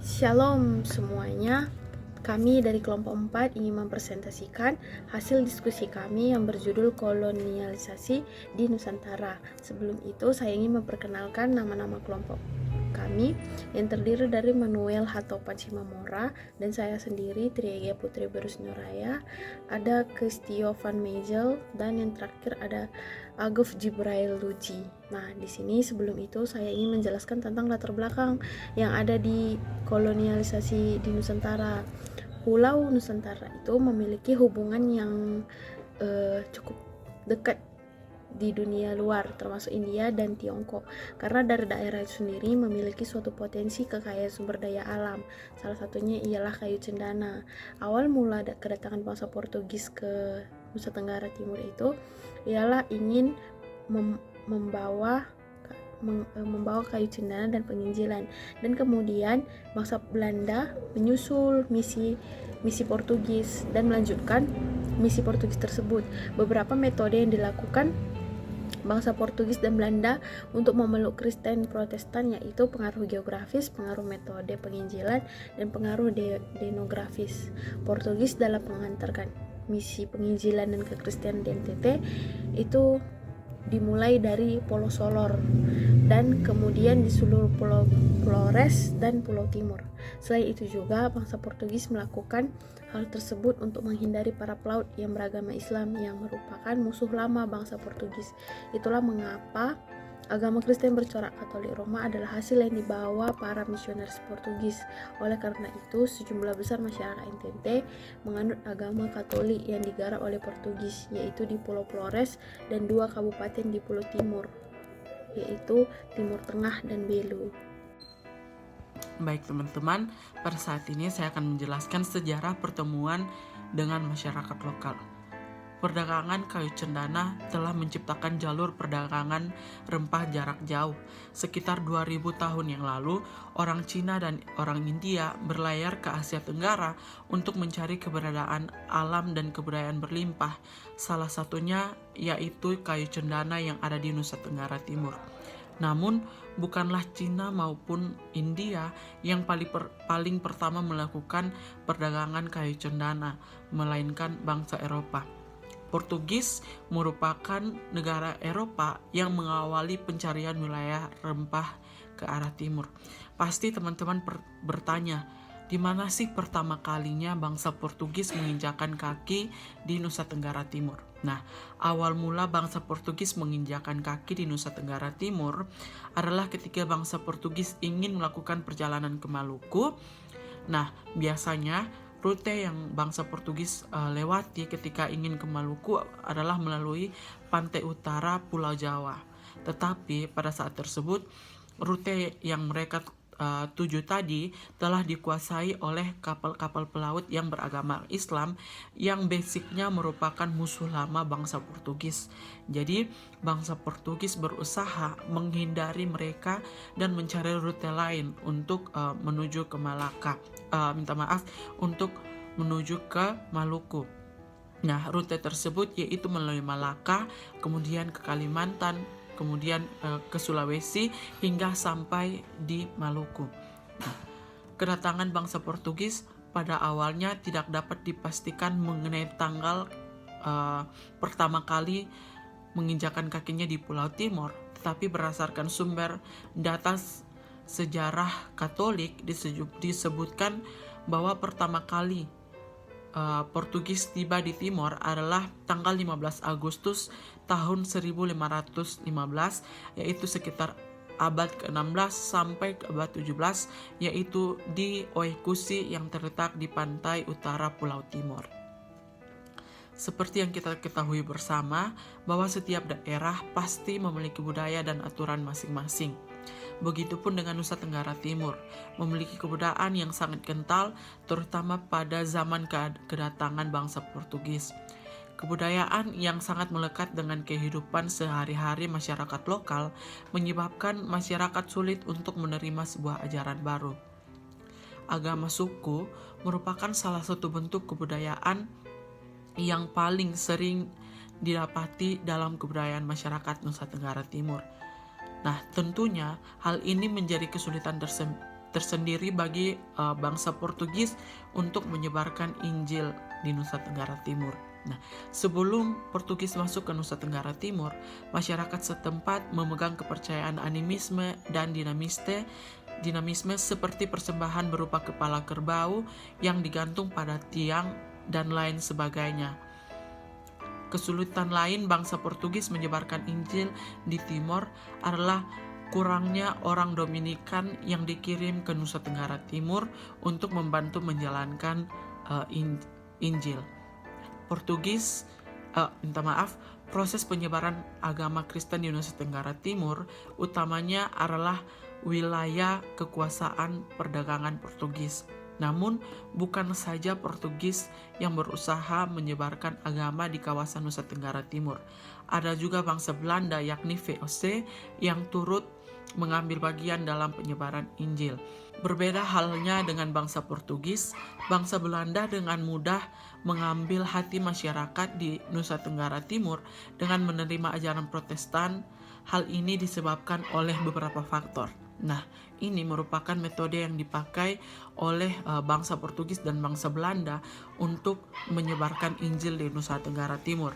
Shalom semuanya. Kami dari kelompok 4 ingin mempresentasikan hasil diskusi kami yang berjudul kolonialisasi di Nusantara. Sebelum itu saya ingin memperkenalkan nama-nama kelompok kami yang terdiri dari Manuel Hatopan Simamora dan saya sendiri Triagia Putri Berus Nuraya, ada Kristio Van Meijel, dan yang terakhir ada Aguf Jibrail Luji. Nah, di sini sebelum itu saya ingin menjelaskan tentang latar belakang yang ada di kolonialisasi di Nusantara. Pulau Nusantara itu memiliki hubungan yang cukup dekat di dunia luar, termasuk India dan Tiongkok, karena dari daerah itu sendiri memiliki suatu potensi kekayaan sumber daya alam. Salah satunya ialah kayu cendana. Awal mula kedatangan bangsa Portugis ke Nusa Tenggara Timur itu ialah ingin membawa kayu cendana dan penginjilan, dan kemudian bangsa Belanda menyusul misi Portugis dan melanjutkan misi Portugis tersebut. Beberapa metode yang dilakukan bangsa Portugis dan Belanda untuk memeluk Kristen Protestan yaitu pengaruh geografis, pengaruh metode penginjilan, dan pengaruh demografis. Portugis dalam mengantarkan misi penginjilan dan kekristenan di NTT itu dimulai dari Pulau Solor dan kemudian di seluruh Pulau Flores dan Pulau Timur. Selain itu juga bangsa Portugis melakukan hal tersebut untuk menghindari para pelaut yang beragama Islam yang merupakan musuh lama bangsa Portugis. Itulah mengapa agama Kristen bercorak Katolik Roma adalah hasil yang dibawa para misionaris Portugis. Oleh karena itu, sejumlah besar masyarakat NTT menganut agama Katolik yang digarap oleh Portugis, yaitu di Pulau Flores dan 2 kabupaten di Pulau Timur, yaitu Timur Tengah dan Belu. Baik teman-teman, pada saat ini saya akan menjelaskan sejarah pertemuan dengan masyarakat lokal. Perdagangan kayu cendana telah menciptakan jalur perdagangan rempah jarak jauh. Sekitar 2000 tahun yang lalu, orang Cina dan orang India berlayar ke Asia Tenggara untuk mencari keberadaan alam dan kebudayaan berlimpah. Salah satunya yaitu kayu cendana yang ada di Nusa Tenggara Timur. Namun, bukanlah Cina maupun India yang paling pertama melakukan perdagangan kayu cendana, melainkan bangsa Eropa. Portugis merupakan negara Eropa yang mengawali pencarian wilayah rempah ke arah timur. Pasti teman-teman bertanya, di mana sih pertama kalinya bangsa Portugis menginjakan kaki di Nusa Tenggara Timur? Nah, awal mula bangsa Portugis menginjakan kaki di Nusa Tenggara Timur adalah ketika bangsa Portugis ingin melakukan perjalanan ke Maluku. Nah, biasanya rute yang bangsa Portugis lewati ketika ingin ke Maluku adalah melalui pantai utara Pulau Jawa. Tetapi pada saat tersebut, rute yang mereka tuju tadi telah dikuasai oleh kapal-kapal pelaut yang beragama Islam yang basicnya merupakan musuh lama bangsa Portugis. Jadi bangsa Portugis berusaha menghindari mereka dan mencari rute lain untuk menuju ke Malaka. Untuk menuju ke Maluku. Nah, rute tersebut yaitu melalui Malaka, kemudian ke Kalimantan, kemudian ke Sulawesi hingga sampai di Maluku. Nah, kedatangan bangsa Portugis pada awalnya tidak dapat dipastikan mengenai tanggal pertama kali menginjakan kakinya di Pulau Timur, tetapi berdasarkan sumber data sejarah Katolik disebutkan bahwa pertama kali Portugis tiba di Timor adalah tanggal 15 Agustus tahun 1515, yaitu sekitar abad ke-16 sampai ke abad 17, yaitu di Oekusi yang terletak di pantai utara Pulau Timor. Seperti yang kita ketahui bersama, bahwa setiap daerah pasti memiliki budaya dan aturan masing-masing. Begitupun dengan Nusa Tenggara Timur, memiliki kebudayaan yang sangat kental, terutama pada zaman kedatangan bangsa Portugis. Kebudayaan yang sangat melekat dengan kehidupan sehari-hari masyarakat lokal menyebabkan masyarakat sulit untuk menerima sebuah ajaran baru. Agama suku merupakan salah satu bentuk kebudayaan yang paling sering didapati dalam kebudayaan masyarakat Nusa Tenggara Timur. Nah, tentunya hal ini menjadi kesulitan tersendiri bagi bangsa Portugis untuk menyebarkan Injil di Nusa Tenggara Timur. Nah, sebelum Portugis masuk ke Nusa Tenggara Timur, masyarakat setempat memegang kepercayaan animisme dan dinamisme seperti persembahan berupa kepala kerbau yang digantung pada tiang dan lain sebagainya. Kesulitan lain bangsa Portugis menyebarkan Injil di Timor adalah kurangnya orang Dominikan yang dikirim ke Nusa Tenggara Timur untuk membantu menjalankan Injil. Proses penyebaran agama Kristen di Nusa Tenggara Timur utamanya adalah wilayah kekuasaan perdagangan Portugis. Namun, bukan saja Portugis yang berusaha menyebarkan agama di kawasan Nusa Tenggara Timur. Ada juga bangsa Belanda yakni VOC yang turut mengambil bagian dalam penyebaran Injil. Berbeda halnya dengan bangsa Portugis, bangsa Belanda dengan mudah mengambil hati masyarakat di Nusa Tenggara Timur dengan menerima ajaran Protestan. Hal ini disebabkan oleh beberapa faktor. Nah, ini merupakan metode yang dipakai oleh bangsa Portugis dan bangsa Belanda untuk menyebarkan Injil di Nusa Tenggara Timur.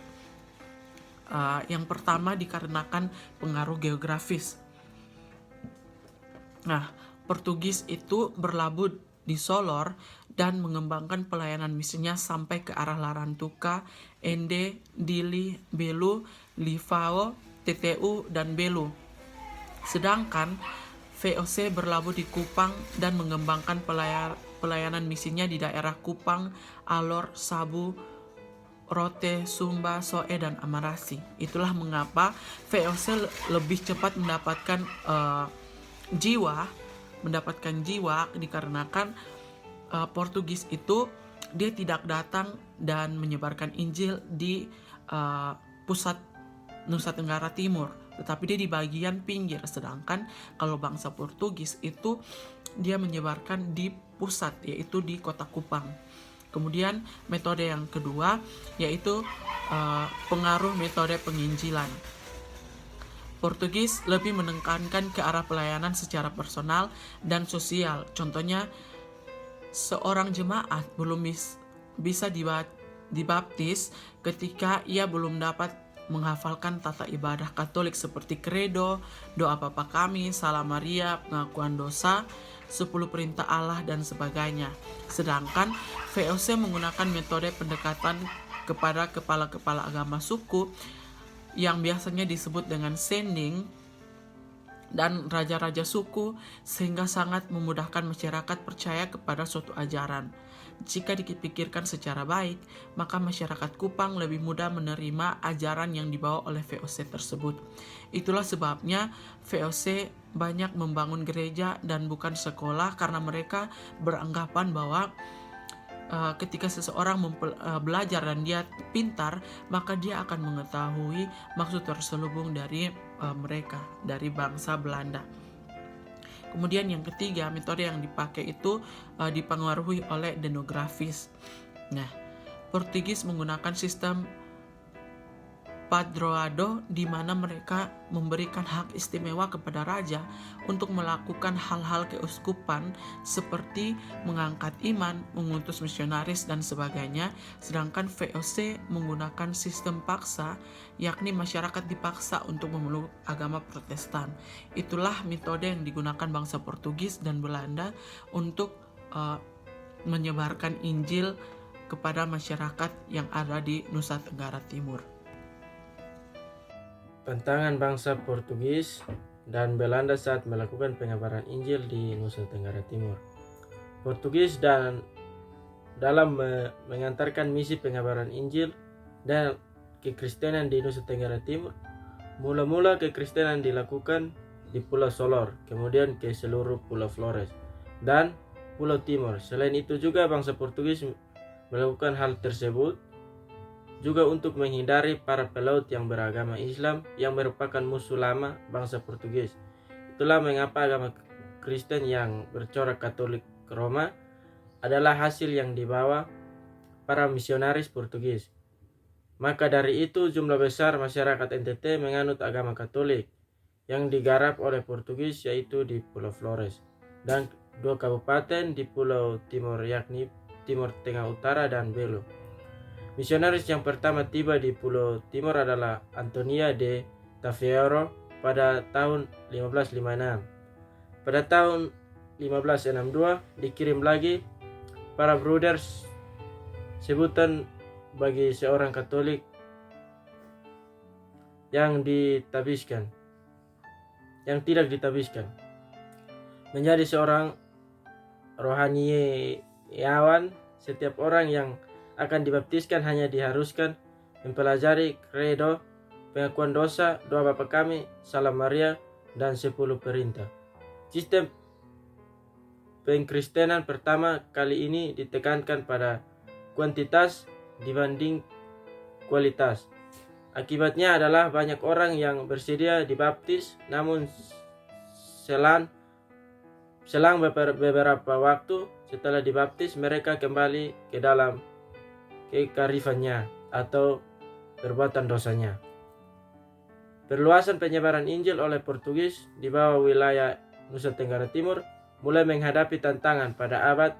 Yang pertama dikarenakan pengaruh geografis. Nah, Portugis itu berlabuh di Solor dan mengembangkan pelayanan misinya sampai ke arah Larantuka, Ende, Dili, Belu, Livao, TTU, dan Belu. Sedangkan VOC berlabuh di Kupang dan mengembangkan pelayanan misinya di daerah Kupang, Alor, Sabu, Rote, Sumba, Soe, dan Amarasi. Itulah mengapa VOC lebih cepat mendapatkan jiwa dikarenakan Portugis itu dia tidak datang dan menyebarkan Injil di pusat Nusa Tenggara Timur, tetapi dia di bagian pinggir. Sedangkan kalau bangsa Portugis itu dia menyebarkan di pusat, yaitu di kota Kupang. Kemudian metode yang kedua yaitu pengaruh metode penginjilan. Portugis lebih menekankan ke arah pelayanan secara personal dan sosial. Contohnya, seorang jemaat belum bisa dibaptis ketika ia belum dapat menghafalkan tata ibadah Katolik seperti Credo, doa Bapa Kami, Salam Maria, pengakuan dosa, 10 perintah Allah, dan sebagainya. Sedangkan VOC menggunakan metode pendekatan kepada kepala-kepala agama suku yang biasanya disebut dengan sending dan raja-raja suku, sehingga sangat memudahkan masyarakat percaya kepada suatu ajaran. Jika dipikirkan secara baik, maka masyarakat Kupang lebih mudah menerima ajaran yang dibawa oleh VOC tersebut. Itulah sebabnya VOC banyak membangun gereja dan bukan sekolah, karena mereka beranggapan bahwa ketika seseorang belajar dan dia pintar, maka dia akan mengetahui maksud terselubung dari mereka, dari bangsa Belanda. Kemudian yang ketiga, metode yang dipakai itu dipengaruhi oleh etnografis. Nah, Portugis menggunakan sistem padroado, di mana mereka memberikan hak istimewa kepada raja untuk melakukan hal-hal keuskupan seperti mengangkat iman, mengutus misionaris, dan sebagainya. Sedangkan VOC menggunakan sistem paksa, yakni masyarakat dipaksa untuk memeluk agama Protestan. Itulah metode yang digunakan bangsa Portugis dan Belanda untuk menyebarkan Injil kepada masyarakat yang ada di Nusa Tenggara Timur. Tantangan bangsa Portugis dan Belanda saat melakukan penyebaran Injil di Nusa Tenggara Timur. Portugis dalam mengantarkan misi penyebaran Injil dan kekristenan di Nusa Tenggara Timur, mula-mula kekristenan dilakukan di Pulau Solor, kemudian ke seluruh Pulau Flores dan Pulau Timur. Selain itu juga bangsa Portugis melakukan hal tersebut juga untuk menghindari para pelaut yang beragama Islam yang merupakan musuh lama bangsa Portugis. Itulah mengapa agama Kristen yang bercorak Katolik Roma adalah hasil yang dibawa para misionaris Portugis. Maka dari itu jumlah besar masyarakat NTT menganut agama Katolik yang digarap oleh Portugis, yaitu di Pulau Flores dan 2 kabupaten di Pulau Timur, yakni Timur Tengah Utara dan Belo. Misionaris yang pertama tiba di Pulau Timur adalah Antonia de Taveiro pada tahun 1556. Pada tahun 1562 dikirim lagi para brothers, sebutan bagi seorang Katolik yang tidak ditabiskan, menjadi seorang rohaniawan. Setiap orang yang akan dibaptiskan hanya diharuskan mempelajari kredo, pengakuan dosa, doa Bapa Kami, Salam Maria, dan 10 perintah. Sistem pengkristenan pertama kali ini ditekankan pada kuantitas dibanding kualitas. Akibatnya adalah banyak orang yang bersedia dibaptis, namun selang beberapa waktu setelah dibaptis mereka kembali ke dalam kekarifannya atau perbuatan dosanya. Perluasan penyebaran Injil oleh Portugis di bawah wilayah Nusa Tenggara Timur mulai menghadapi tantangan pada abad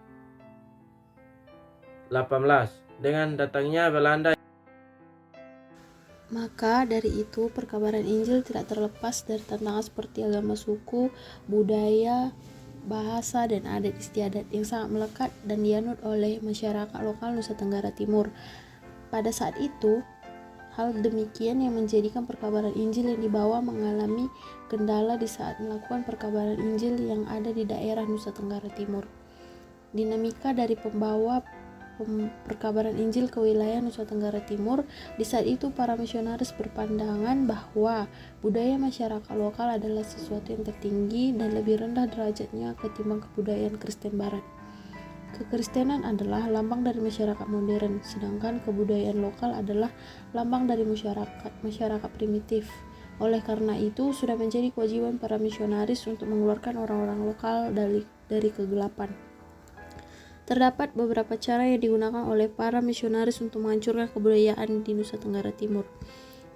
18 dengan datangnya Belanda. Maka dari itu perkabaran Injil tidak terlepas dari tantangan seperti agama suku, budaya, bahasa, dan adat istiadat yang sangat melekat dan dianut oleh masyarakat lokal Nusa Tenggara Timur. Pada saat itu, hal demikian yang menjadikan perkabaran Injil yang dibawa mengalami kendala di saat melakukan perkabaran Injil yang ada di daerah Nusa Tenggara Timur. Dinamika dari pembawa perkabaran Injil ke wilayah Nusa Tenggara Timur, di saat itu para misionaris berpandangan bahwa budaya masyarakat lokal adalah sesuatu yang tertinggi dan lebih rendah derajatnya ketimbang kebudayaan Kristen Barat. Kekristenan adalah lambang dari masyarakat modern, sedangkan kebudayaan lokal adalah lambang dari masyarakat primitif. Oleh karena itu, sudah menjadi kewajiban para misionaris untuk mengeluarkan orang-orang lokal dari kegelapan. Terdapat beberapa cara yang digunakan oleh para misionaris untuk menghancurkan kebudayaan di Nusa Tenggara Timur.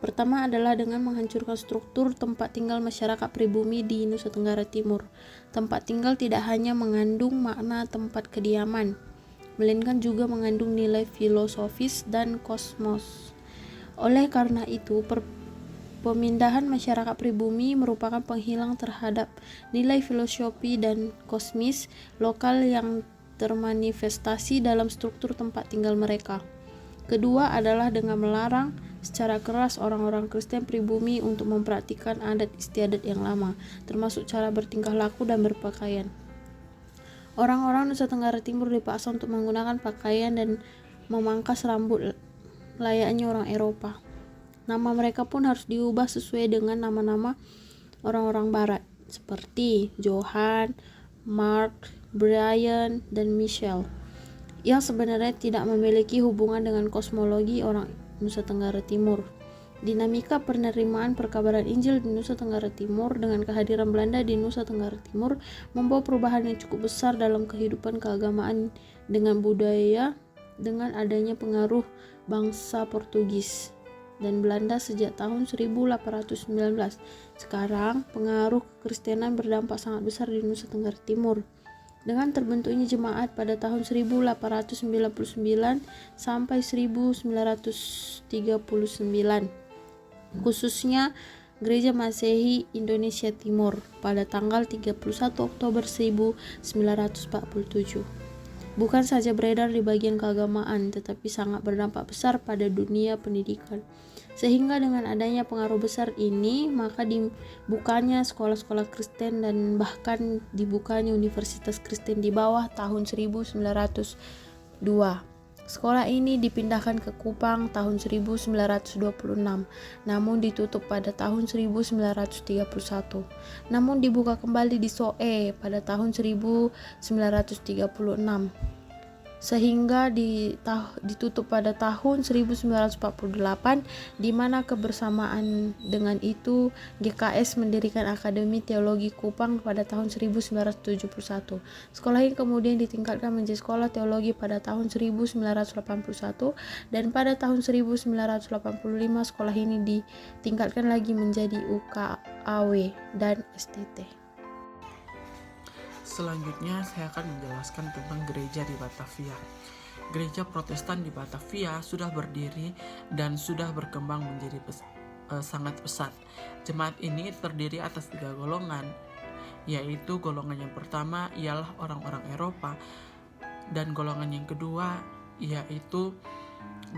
Pertama adalah dengan menghancurkan struktur tempat tinggal masyarakat pribumi di Nusa Tenggara Timur. Tempat tinggal tidak hanya mengandung makna tempat kediaman, melainkan juga mengandung nilai filosofis dan kosmos. Oleh karena itu, pemindahan masyarakat pribumi merupakan penghilang terhadap nilai filosofi dan kosmis lokal yang termanifestasi dalam struktur tempat tinggal mereka. Kedua adalah dengan melarang secara keras orang-orang Kristen pribumi untuk mempraktikkan adat istiadat yang lama, termasuk cara bertingkah laku dan berpakaian. Orang-orang Nusa Tenggara Timur dipaksa untuk menggunakan pakaian dan memangkas rambut layaknya orang Eropa. Nama mereka pun harus diubah sesuai dengan nama-nama orang-orang Barat, seperti Johan, Mark, Brian, dan Michelle, yang sebenarnya tidak memiliki hubungan dengan kosmologi orang Nusa Tenggara Timur. Dinamika penerimaan perkabaran Injil di Nusa Tenggara Timur dengan kehadiran Belanda di Nusa Tenggara Timur membawa perubahan yang cukup besar dalam kehidupan keagamaan dengan budaya, dengan adanya pengaruh bangsa Portugis dan Belanda sejak tahun 1819. Sekarang, pengaruh kekristenan berdampak sangat besar di Nusa Tenggara Timur. Dengan terbentuknya jemaat pada tahun 1899 sampai 1939, khususnya Gereja Masehi Indonesia Timur pada tanggal 31 Oktober 1947. Bukan saja beredar di bagian keagamaan, tetapi sangat berdampak besar pada dunia pendidikan. Sehingga dengan adanya pengaruh besar ini, maka dibukanya sekolah-sekolah Kristen dan bahkan dibukanya Universitas Kristen di bawah tahun 1902. Sekolah ini dipindahkan ke Kupang tahun 1926, namun ditutup pada tahun 1931. Namun dibuka kembali di Soe pada tahun 1936. Sehingga ditutup pada tahun 1948, di mana kebersamaan dengan itu GKS mendirikan Akademi Teologi Kupang pada tahun 1971. Sekolah ini kemudian ditingkatkan menjadi Sekolah Teologi pada tahun 1981, dan pada tahun 1985 sekolah ini ditingkatkan lagi menjadi UKAW dan STT. Selanjutnya saya akan menjelaskan tentang gereja di Batavia. Gereja Protestan di Batavia sudah berdiri dan sudah berkembang menjadi sangat pesat. Jemaat ini terdiri atas 3 golongan, yaitu golongan yang pertama ialah orang-orang Eropa, dan golongan yang kedua yaitu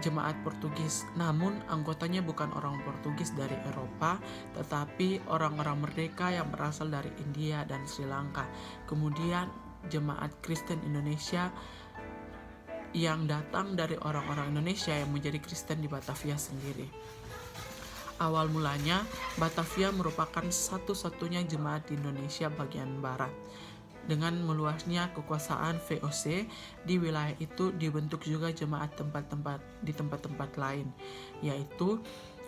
jemaat Portugis. Namun anggotanya bukan orang Portugis dari Eropa, tetapi orang-orang merdeka yang berasal dari India dan Sri Lanka. Kemudian jemaat Kristen Indonesia yang datang dari orang-orang Indonesia yang menjadi Kristen di Batavia sendiri. Awal mulanya, Batavia merupakan satu-satunya jemaat di Indonesia bagian barat. Dengan meluasnya kekuasaan VOC di wilayah itu, dibentuk juga jemaat di tempat-tempat lain, yaitu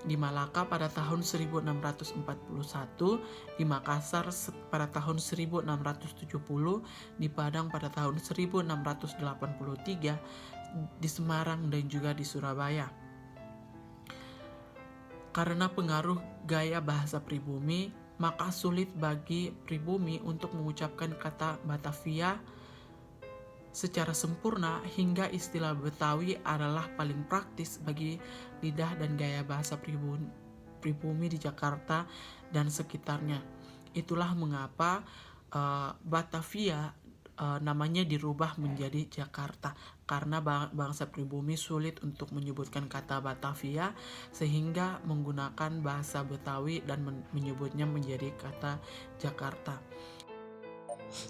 di Malaka pada tahun 1641, di Makassar pada tahun 1670, di Padang pada tahun 1683, di Semarang dan juga di Surabaya. Karena pengaruh gaya bahasa pribumi, maka sulit bagi pribumi untuk mengucapkan kata Batavia secara sempurna, hingga istilah Betawi adalah paling praktis bagi lidah dan gaya bahasa pribumi di Jakarta dan sekitarnya. Itulah mengapa Batavia namanya dirubah menjadi Jakarta, karena bangsa pribumi sulit untuk menyebutkan kata Batavia sehingga menggunakan bahasa Betawi dan menyebutnya menjadi kata Jakarta.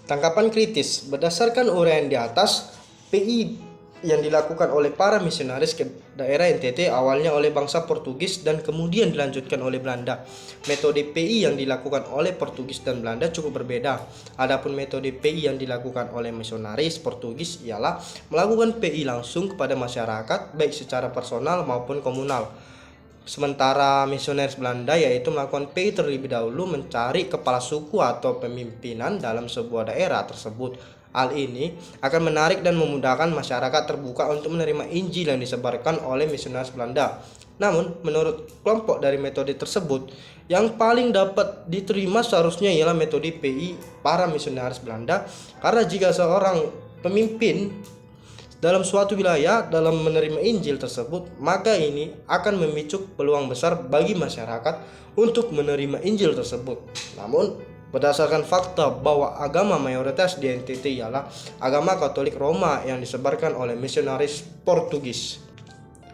Tangkapan kritis berdasarkan uraian di atas, PI yang dilakukan oleh para misionaris ke daerah NTT awalnya oleh bangsa Portugis dan kemudian dilanjutkan oleh Belanda. Metode PI yang dilakukan oleh Portugis dan Belanda cukup berbeda. Adapun metode PI yang dilakukan oleh misionaris Portugis ialah melakukan PI langsung kepada masyarakat baik secara personal maupun komunal. Sementara misionaris Belanda yaitu melakukan PI terlebih dahulu mencari kepala suku atau pemimpinan dalam sebuah daerah tersebut. Hal ini akan menarik dan memudahkan masyarakat terbuka untuk menerima Injil yang disebarkan oleh misionaris Belanda. Namun, menurut kelompok dari metode tersebut, yang paling dapat diterima seharusnya ialah metode PI para misionaris Belanda, karena jika seorang pemimpin dalam suatu wilayah dalam menerima Injil tersebut, maka ini akan memicu peluang besar bagi masyarakat untuk menerima Injil tersebut. Namun, berdasarkan fakta bahwa agama mayoritas di NTT ialah agama Katolik Roma yang disebarkan oleh misionaris Portugis.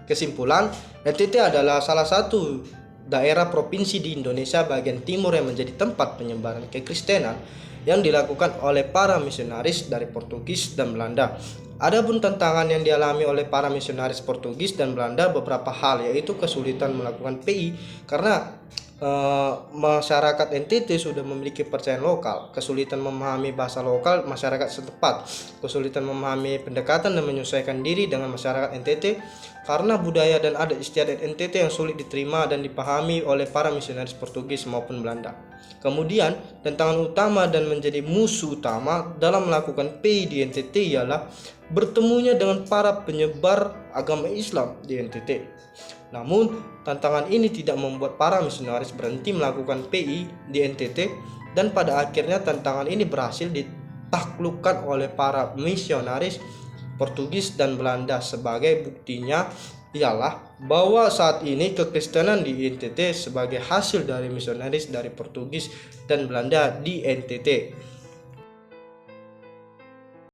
Kesimpulan, NTT adalah salah satu daerah provinsi di Indonesia bagian timur yang menjadi tempat penyebaran kekristenan yang dilakukan oleh para misionaris dari Portugis dan Belanda. Adapun tantangan yang dialami oleh para misionaris Portugis dan Belanda beberapa hal, yaitu kesulitan melakukan PI karena masyarakat NTT sudah memiliki percayaan lokal, kesulitan memahami bahasa lokal masyarakat setempat, kesulitan memahami pendekatan dan menyesuaikan diri dengan masyarakat NTT karena budaya dan adat istiadat NTT yang sulit diterima dan dipahami oleh para misionaris Portugis maupun Belanda. Kemudian, tantangan utama dan menjadi musuh utama dalam melakukan PI di NTT ialah bertemunya dengan para penyebar agama Islam di NTT. Namun, tantangan ini tidak membuat para misionaris berhenti melakukan PI di NTT, dan pada akhirnya tantangan ini berhasil ditaklukkan oleh para misionaris Portugis dan Belanda. Sebagai buktinya ialah bahwa saat ini kekristenan di NTT sebagai hasil dari misionaris dari Portugis dan Belanda di NTT.